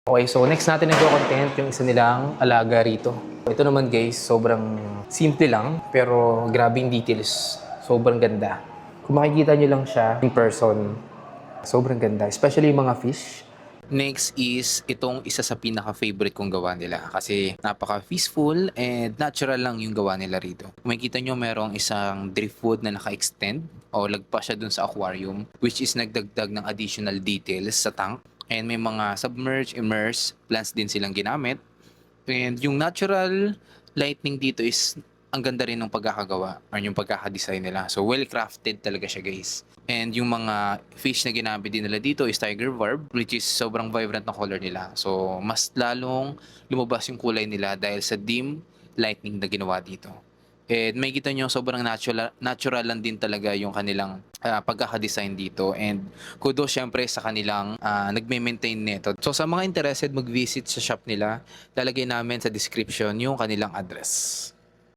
Okay, so next natin nagko-content yung isa nilang alaga rito. Ito naman guys, sobrang simple lang pero grabing details. Sobrang ganda. Kung makikita nyo lang siya in person, sobrang ganda. Especially yung mga fish. Next is itong isa sa pinaka-favorite kong gawa nila kasi napaka-peaceful and natural lang yung gawa nila rito. Kung makikita nyo merong isang driftwood na naka-extend o lagpas siya dun sa aquarium which is nagdagdag ng additional details sa tank. And may mga submerged, immerse plants din silang ginamit. And yung natural lighting dito is ang ganda rin ng pagkakagawa or yung pagkakadesign nila. So well crafted talaga siya guys. And yung mga fish na ginamit din nila dito is tiger barb which is sobrang vibrant na color nila. So mas lalong lumabas yung kulay nila dahil sa dim lighting na ginawa dito. And may kita nyo sobrang natural lang din talaga yung kanilang pagkakadesign dito. And kudos syempre sa kanilang nagme-maintain nito. So sa mga interested mag-visit sa shop nila, lalagay namin sa description yung kanilang address.